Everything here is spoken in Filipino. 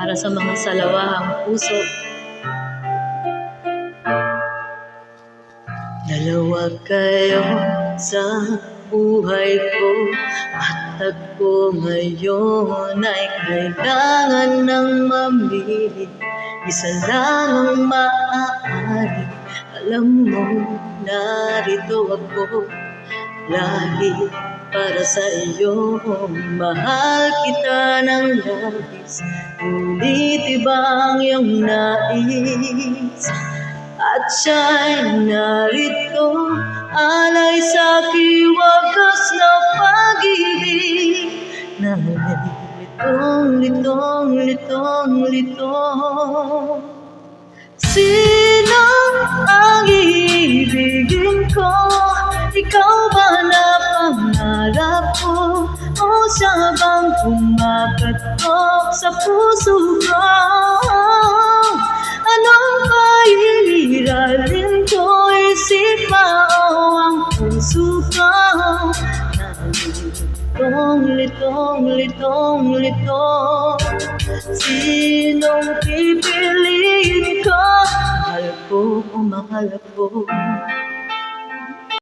para sa mga salawahang puso. Dalawa kayo sa buhay ko, at ako ngayon ay kailangan ng mamili. Isa lang ang maaari, alam mo, narito ako lagi para sa iyo. Mahal kita ng labis, ngunit iba ang iyong nais. At siya'y narito, alay sa wagas na pag-ibig na litong-litong. Sino ang iibigin ko? Ikaw ba na pangarap ko? O siya bang kumakatok sa puso ko? Anong pailiralim ko? Isip mo ang puso ko? Litong-litong. Sinong pipiliin ko? Mahal ko o mahal ako?